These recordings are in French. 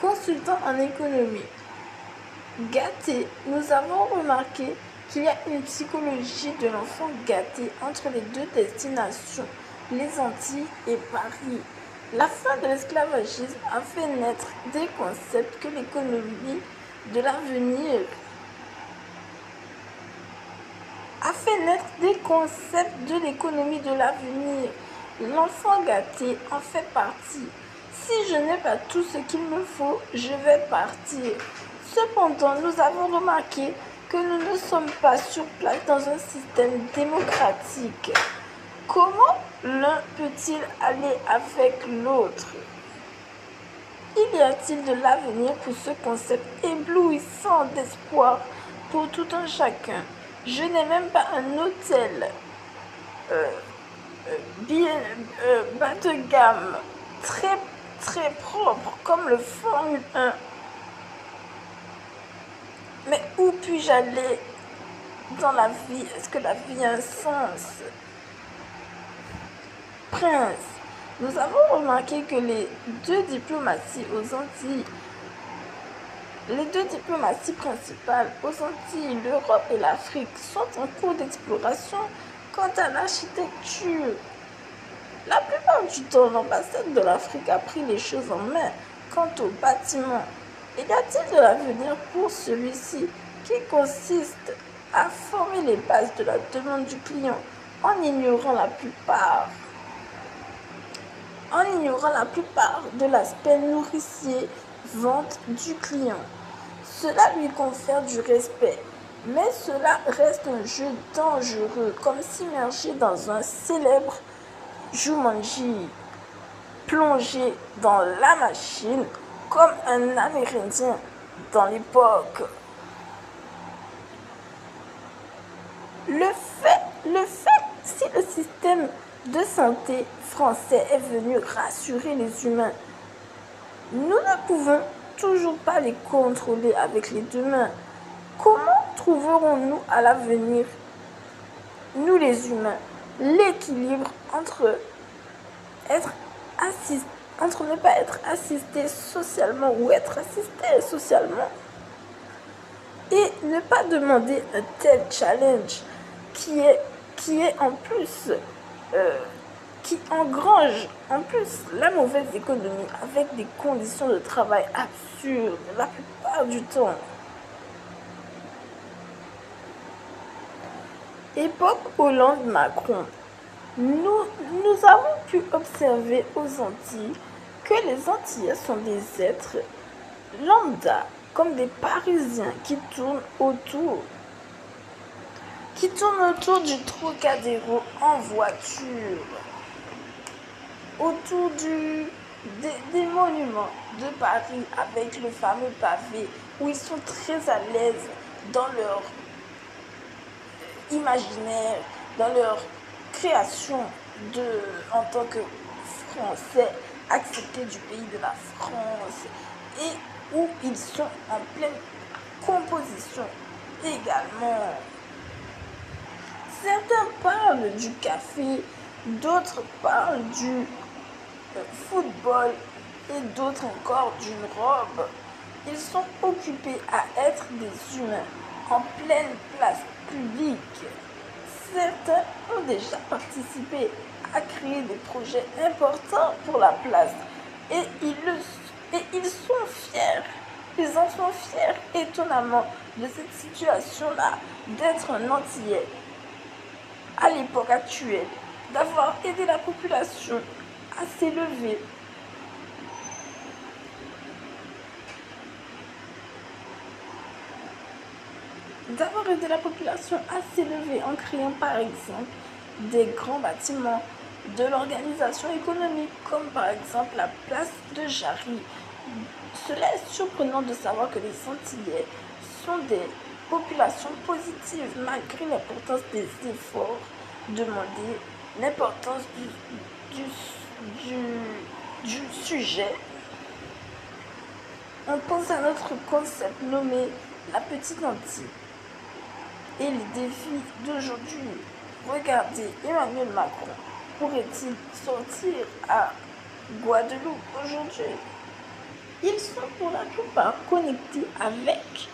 Consultant en économie. Gâté, nous avons remarqué qu'il y a une psychologie de l'enfant gâté entre les deux destinations, les Antilles et Paris. La fin de l'esclavagisme a fait naître des concepts que l'économie de l'avenir L'enfant gâté en fait partie. Si je n'ai pas tout ce qu'il me faut, je vais partir. Cependant, nous avons remarqué que nous ne sommes pas sur place dans un système démocratique. Comment l'un peut-il aller avec l'autre? Y a-t-il de l'avenir pour ce concept éblouissant d'espoir pour tout un chacun? Je n'ai même pas un hôtel bas de gamme, très très propre comme le Formule 1. Mais où puis-je aller dans la vie? Est-ce que la vie a un sens? Prince, nous avons remarqué que les deux diplomaties principales aux Antilles, l'Europe et l'Afrique, sont en cours d'exploration. Quant à l'architecture, la plupart du temps, l'ambassade de l'Afrique a pris les choses en main. Quant au bâtiment, y a-t-il de l'avenir pour celui-ci qui consiste à former les bases de la demande du client en ignorant la plupart de l'aspect nourricier vente du client? Cela lui confère du respect, mais cela reste un jeu dangereux, comme s'immerger dans un célèbre Jumanji, plongé dans la machine comme un Amérindien dans l'époque. Si le système de santé français est venu rassurer les humains, nous ne pouvons toujours pas les contrôler avec les deux mains. Comment trouverons-nous à l'avenir, nous les humains, l'équilibre entre ne pas être assisté socialement ou être assisté socialement et ne pas demander un tel challenge qui engrange en plus la mauvaise économie avec des conditions de travail absurdes la plupart du temps. Époque Hollande-Macron. Nous avons pu observer aux Antilles que les Antillais sont des êtres lambda, comme des Parisiens qui tournent autour du Trocadéro en voiture, autour des monuments de Paris avec le fameux pavé, où ils sont très à l'aise dans leur imaginaire, dans leur création en tant que Français acceptés du pays de la France, et où ils sont en pleine composition également. Certains parlent du café, d'autres parlent du football et d'autres encore d'une robe. Ils sont occupés à être des humains en pleine place publique. Certains ont déjà participé à créer des projets importants pour la place et ils sont fiers. Ils en sont fiers étonnamment de cette situation-là, d'être un Antillais à l'époque actuelle, d'avoir aidé la population à s'élever. En créant par exemple des grands bâtiments de l'organisation économique, comme par exemple la place de Jarry. Cela est surprenant de savoir que les Antillais sont des populations positives malgré l'importance des efforts demandés, l'importance du sujet. On pense à notre concept nommé la petite Antille et les défis d'aujourd'hui. Regardez, Emmanuel Macron pourrait-il sortir à Guadeloupe aujourd'hui? Il sont pour la plupart connectés avec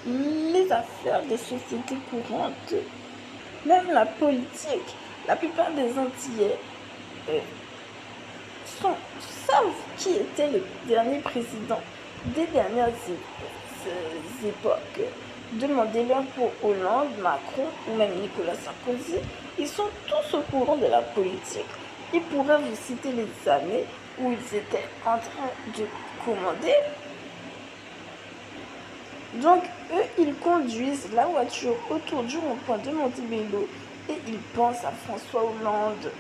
les affaires des sociétés courantes, même la politique. La plupart des Antillais savent qui était le dernier président des dernières époques. Demandez-leur pour Hollande, Macron ou même Nicolas Sarkozy. Ils sont tous au courant de la politique. Ils pourraient vous citer les années où ils étaient en train de commander. Donc, eux, ils conduisent la voiture autour du rond-point de Montebello et ils pensent à François Hollande,